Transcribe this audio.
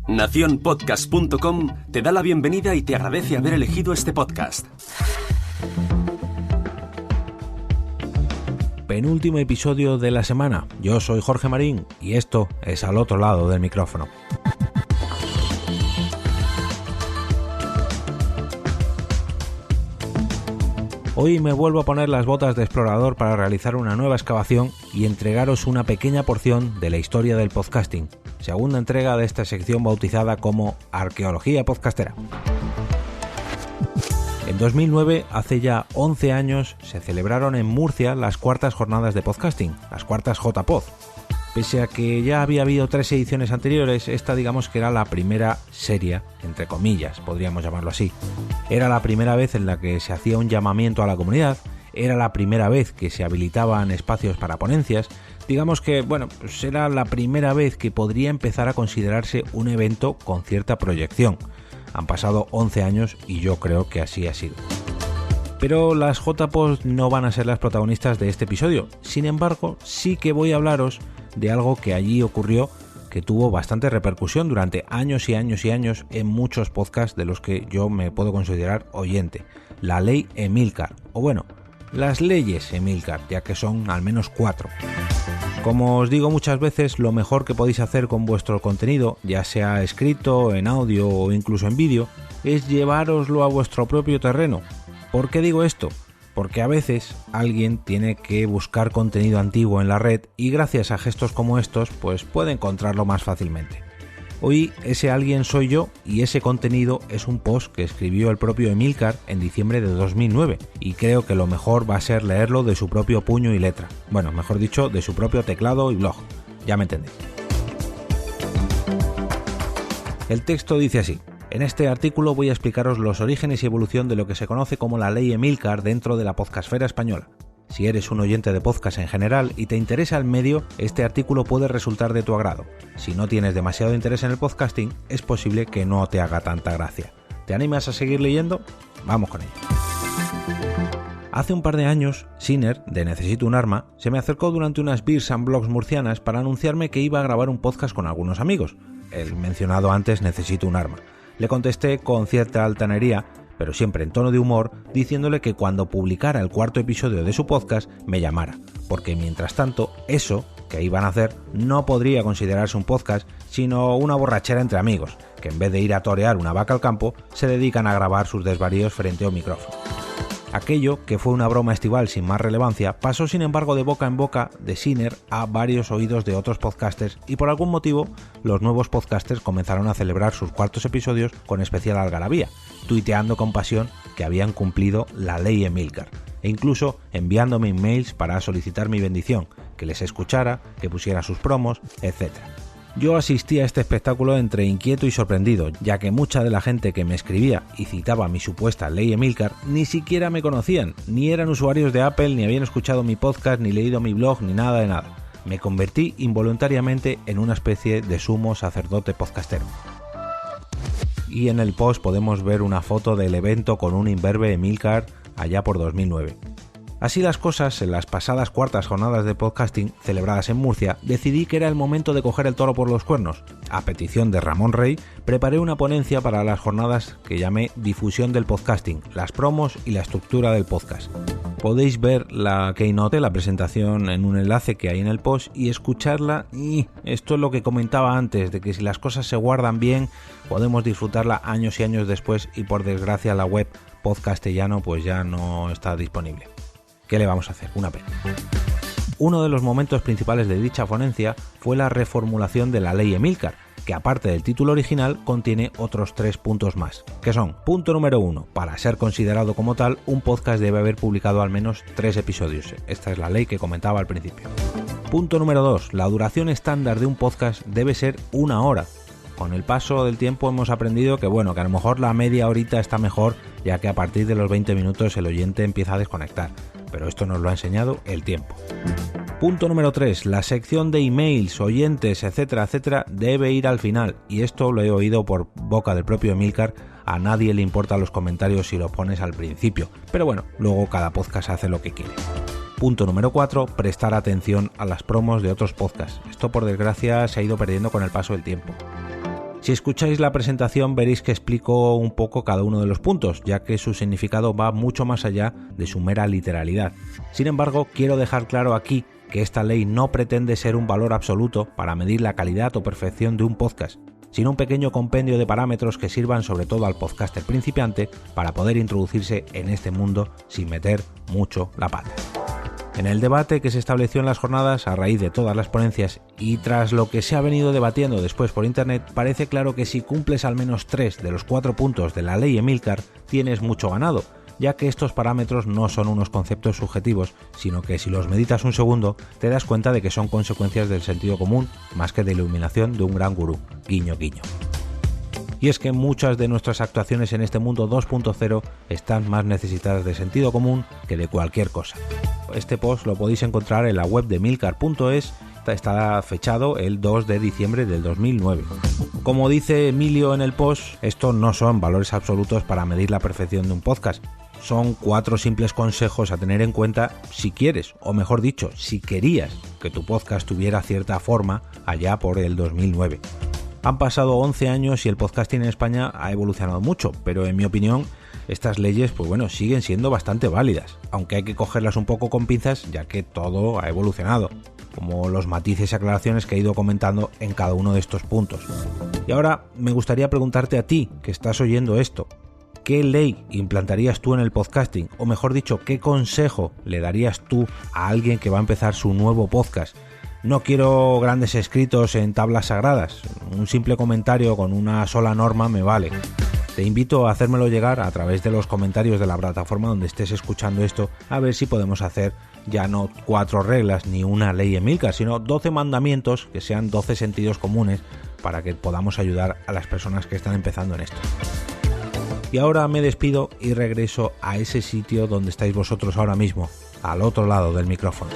Nacionpodcast.com te da la bienvenida y te agradece haber elegido este podcast. Penúltimo episodio de la semana. Yo soy Jorge Marín y esto es Al Otro Lado del Micrófono. Hoy me vuelvo a poner las botas de explorador para realizar una nueva excavación y entregaros una pequeña porción de la historia del podcasting, segunda entrega de esta sección bautizada como Arqueología Podcastera. En 2009, hace ya 11 años, se celebraron en Murcia las cuartas jornadas de podcasting, las cuartas JPod. Pese a que ya había habido 3 ediciones anteriores, esta digamos que era la primera seria, entre comillas, podríamos llamarlo así. Era la primera vez en la que se hacía un llamamiento a la comunidad, era la primera vez que se habilitaban espacios para ponencias, digamos que, pues era la primera vez que podría empezar a considerarse un evento con cierta proyección. Han pasado 11 años y yo creo que así ha sido. Pero las JPod no van a ser las protagonistas de este episodio, sin embargo, sí que voy a hablaros de algo que allí ocurrió que tuvo bastante repercusión durante años y años y años en muchos podcasts de los que yo me puedo considerar oyente. La ley Emilcar, o bueno, las leyes Emilcar, ya que son al menos 4. Como os digo muchas veces, lo mejor que podéis hacer con vuestro contenido, ya sea escrito, en audio o incluso en vídeo, es llevároslo a vuestro propio terreno. ¿Por qué digo esto? Porque a veces alguien tiene que buscar contenido antiguo en la red y gracias a gestos como estos, pues puede encontrarlo más fácilmente. Hoy ese alguien soy yo y ese contenido es un post que escribió el propio Emilcar en diciembre de 2009 y creo que lo mejor va a ser leerlo de su propio puño y letra. Bueno, mejor dicho, de su propio teclado y blog. Ya me entendéis. El texto dice así. En este artículo voy a explicaros los orígenes y evolución de lo que se conoce como la ley Emilcar dentro de la podcastfera española. Si eres un oyente de podcast en general y te interesa el medio, este artículo puede resultar de tu agrado. Si no tienes demasiado interés en el podcasting, es posible que no te haga tanta gracia. ¿Te animas a seguir leyendo? Vamos con ello. Hace un par de años, Siner, de Necesito un Arma, se me acercó durante unas Beers and Blogs murcianas para anunciarme que iba a grabar un podcast con algunos amigos. El mencionado antes Necesito un Arma. Le contesté con cierta altanería, pero siempre en tono de humor, diciéndole que cuando publicara el 4º episodio de su podcast me llamara, porque mientras tanto, eso que iban a hacer no podría considerarse un podcast, sino una borrachera entre amigos, que en vez de ir a torear una vaca al campo, se dedican a grabar sus desvaríos frente a un micrófono. Aquello, que fue una broma estival sin más relevancia, pasó sin embargo de boca en boca de Siner a varios oídos de otros podcasters y por algún motivo los nuevos podcasters comenzaron a celebrar sus 4º episodios con especial algarabía, tuiteando con pasión que habían cumplido la ley Emilcar e incluso enviándome emails para solicitar mi bendición, que les escuchara, que pusiera sus promos, etc. Yo asistí a este espectáculo entre inquieto y sorprendido, ya que mucha de la gente que me escribía y citaba mi supuesta ley Emilcar ni siquiera me conocían, ni eran usuarios de Apple, ni habían escuchado mi podcast, ni leído mi blog, ni nada de nada. Me convertí involuntariamente en una especie de sumo sacerdote podcastero. Y en el post podemos ver una foto del evento con un imberbe Emilcar allá por 2009. Así las cosas, en las pasadas cuartas jornadas de podcasting celebradas en Murcia, decidí que era el momento de coger el toro por los cuernos. A petición de Ramón Rey, preparé una ponencia para las jornadas que llamé Difusión del Podcasting, las promos y la estructura del podcast. Podéis ver la keynote, la presentación, en un enlace que hay en el post y escucharla. Y esto es lo que comentaba antes, de que si las cosas se guardan bien, podemos disfrutarla años y años después y por desgracia la web Podcastellano pues ya no está disponible. ¿Qué le vamos a hacer? Una pena. Uno de los momentos principales de dicha ponencia fue la reformulación de la ley Emilcar, que aparte del título original contiene otros 3 puntos más, que son: punto número 1, para ser considerado como tal, un podcast debe haber publicado al menos 3 episodios. Esta es la ley que comentaba al principio. Punto número 2, la duración estándar de un podcast debe ser 1 hora. Con el paso del tiempo hemos aprendido que a lo mejor la media horita está mejor, ya que a partir de los 20 minutos el oyente empieza a desconectar. Pero esto nos lo ha enseñado el tiempo. Punto número 3. La sección de emails, oyentes, etcétera, debe ir al final. Y esto lo he oído por boca del propio Emilcar. A nadie le importan los comentarios si lo pones al principio. Pero luego cada podcast hace lo que quiere. Punto número 4, prestar atención a las promos de otros podcasts. Esto, por desgracia, se ha ido perdiendo con el paso del tiempo. Si escucháis la presentación veréis que explico un poco cada uno de los puntos, ya que su significado va mucho más allá de su mera literalidad. Sin embargo, quiero dejar claro aquí que esta ley no pretende ser un valor absoluto para medir la calidad o perfección de un podcast, sino un pequeño compendio de parámetros que sirvan sobre todo al podcaster principiante para poder introducirse en este mundo sin meter mucho la pata. En el debate que se estableció en las jornadas a raíz de todas las ponencias y tras lo que se ha venido debatiendo después por internet, parece claro que si cumples al menos 3 de los 4 puntos de la ley Emilcar, tienes mucho ganado, ya que estos parámetros no son unos conceptos subjetivos, sino que si los meditas un segundo, te das cuenta de que son consecuencias del sentido común, más que de la iluminación de un gran gurú. Guiño, guiño. Y es que muchas de nuestras actuaciones en este mundo 2.0 están más necesitadas de sentido común que de cualquier cosa. Este post lo podéis encontrar en la web de emilcar.es, está fechado el 2 de diciembre del 2009. Como dice Emilio en el post, estos no son valores absolutos para medir la perfección de un podcast. Son 4 simples consejos a tener en cuenta si quieres, o mejor dicho, si querías que tu podcast tuviera cierta forma allá por el 2009. Han pasado 11 años y el podcasting en España ha evolucionado mucho, pero en mi opinión estas leyes siguen siendo bastante válidas, aunque hay que cogerlas un poco con pinzas ya que todo ha evolucionado, como los matices y aclaraciones que he ido comentando en cada uno de estos puntos. Y ahora me gustaría preguntarte a ti, que estás oyendo esto, ¿qué ley implantarías tú en el podcasting? O mejor dicho, ¿qué consejo le darías tú a alguien que va a empezar su nuevo podcast? No quiero grandes escritos en tablas sagradas, un simple comentario con una sola norma me vale. Te invito a hacérmelo llegar a través de los comentarios de la plataforma donde estés escuchando esto, a ver si podemos hacer ya no 4 reglas ni una ley Emilcar, sino 12 mandamientos que sean 12 sentidos comunes para que podamos ayudar a las personas que están empezando en esto. Y ahora me despido y regreso a ese sitio donde estáis vosotros ahora mismo, al otro lado del micrófono.